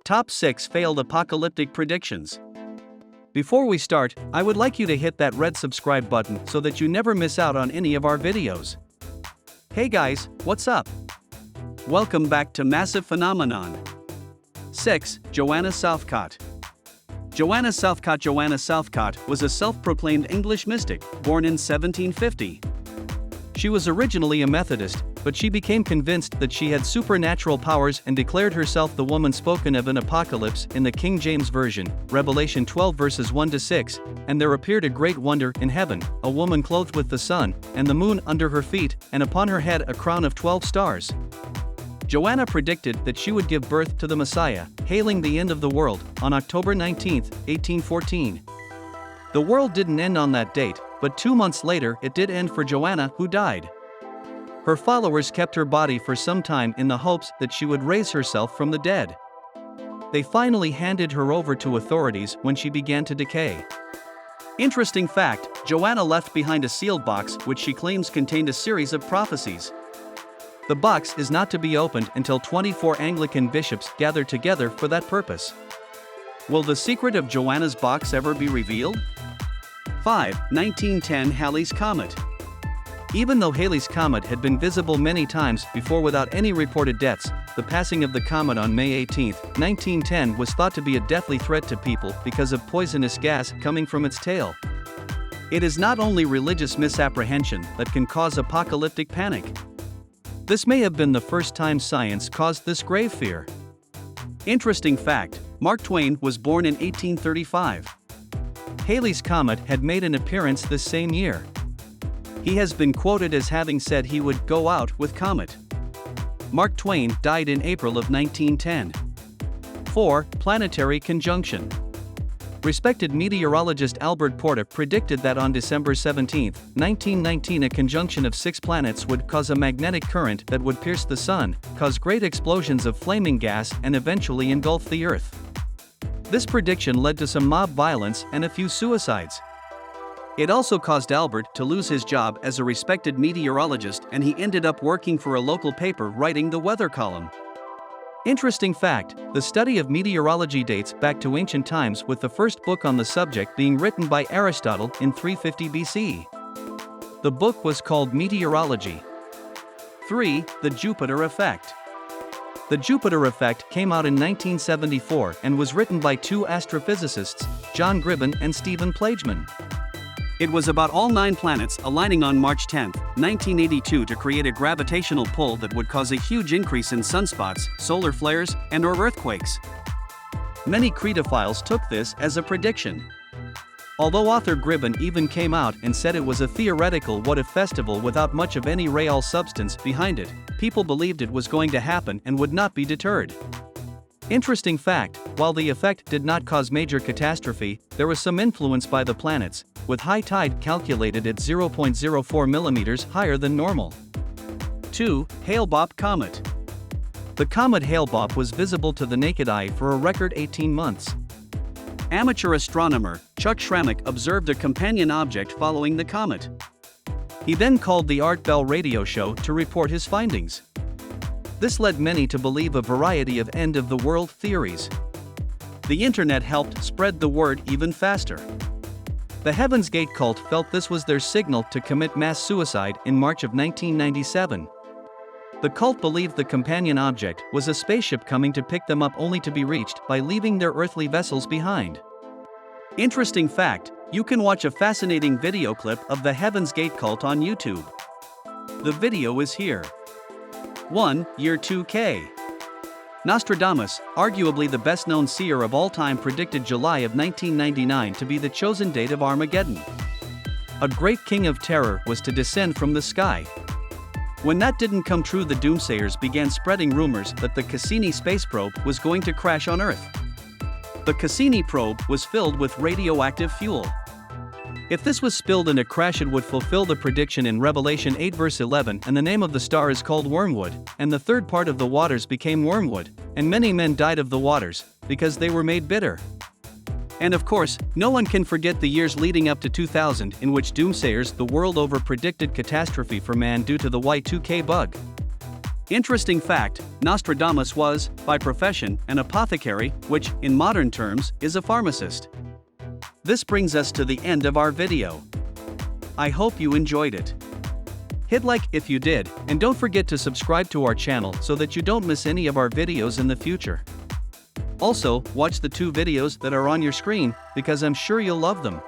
Top 6 Failed Apocalyptic Predictions. Before we start, I would like you to hit that red subscribe button so that you never miss out on any of our videos. Hey guys, what's up? Welcome back to Massive Phenomenon. 6. Joanna Southcott. Joanna Southcott was a self-proclaimed English mystic, born in 1750. She was originally a Methodist, but she became convinced that she had supernatural powers and declared herself the woman spoken of in Apocalypse in the King James Version, Revelation 12 verses 1-6, and there appeared a great wonder in heaven, a woman clothed with the sun, and the moon under her feet, and upon her head a crown of 12 stars. Joanna predicted that she would give birth to the Messiah, hailing the end of the world, on October 19, 1814. The world didn't end on that date, but 2 months later it did end for Joanna, who died. Her followers kept her body for some time in the hopes that she would raise herself from the dead. They finally handed her over to authorities when she began to decay. Interesting fact, Joanna left behind a sealed box which she claims contained a series of prophecies. The box is not to be opened until 24 Anglican bishops gather together for that purpose. Will the secret of Joanna's box ever be revealed? 5. 1910 Halley's Comet. Even though Halley's Comet had been visible many times before without any reported deaths, the passing of the comet on May 18, 1910 was thought to be a deathly threat to people because of poisonous gas coming from its tail. It is not only religious misapprehension that can cause apocalyptic panic. This may have been the first time science caused this grave fear. Interesting fact, Mark Twain was born in 1835. Halley's Comet had made an appearance this same year. He has been quoted as having said he would go out with comet. Mark Twain died in April of 1910. 4. Planetary conjunction. Respected meteorologist Albert Porta predicted that on December 17, 1919 a conjunction of 6 planets would cause a magnetic current that would pierce the sun, cause great explosions of flaming gas and eventually engulf the Earth. This prediction led to some mob violence and a few suicides. It also caused Albert to lose his job as a respected meteorologist, and he ended up working for a local paper writing the weather column. Interesting fact, the study of meteorology dates back to ancient times, with the first book on the subject being written by Aristotle in 350 BC. The book was called Meteorology. 3. The Jupiter Effect. The Jupiter Effect came out in 1974 and was written by 2 astrophysicists, John Gribben and Stephen Plageman. It was about all 9 planets aligning on March 10, 1982 to create a gravitational pull that would cause a huge increase in sunspots, solar flares, and/or earthquakes. Many cretophiles took this as a prediction. Although author Gribben even came out and said it was a theoretical what-if festival without much of any real substance behind it, people believed it was going to happen and would not be deterred. Interesting fact, while the effect did not cause major catastrophe, there was some influence by the planets, with high tide calculated at 0.04 millimeters higher than normal. 2. Hale-Bopp Comet. The comet Hale-Bopp was visible to the naked eye for a record 18 months. Amateur astronomer Chuck Schrammick observed a companion object following the comet. He then called the Art Bell radio show to report his findings. This led many to believe a variety of end-of-the-world theories. The internet helped spread the word even faster. The Heaven's Gate cult felt this was their signal to commit mass suicide in March of 1997. The cult believed the companion object was a spaceship coming to pick them up, only to be reached by leaving their earthly vessels behind. Interesting fact, you can watch a fascinating video clip of the Heaven's Gate cult on YouTube. The video is here. 1. Year 2K. Nostradamus, arguably the best-known seer of all time, predicted July of 1999 to be the chosen date of Armageddon. A great king of terror was to descend from the sky. When that didn't come true, the doomsayers began spreading rumors that the Cassini space probe was going to crash on Earth. The Cassini probe was filled with radioactive fuel. If this was spilled in a crash, it would fulfill the prediction in Revelation 8 verse 11, and the name of the star is called Wormwood, and the third part of the waters became wormwood, and many men died of the waters, because they were made bitter. And of course, no one can forget the years leading up to 2000 in which doomsayers the world over predicted catastrophe for man due to the Y2K bug. Interesting fact, Nostradamus was, by profession, an apothecary, which, in modern terms, is a pharmacist. This brings us to the end of our video. I hope you enjoyed it. Hit like if you did, and don't forget to subscribe to our channel so that you don't miss any of our videos in the future. Also, watch the 2 videos that are on your screen, because I'm sure you'll love them.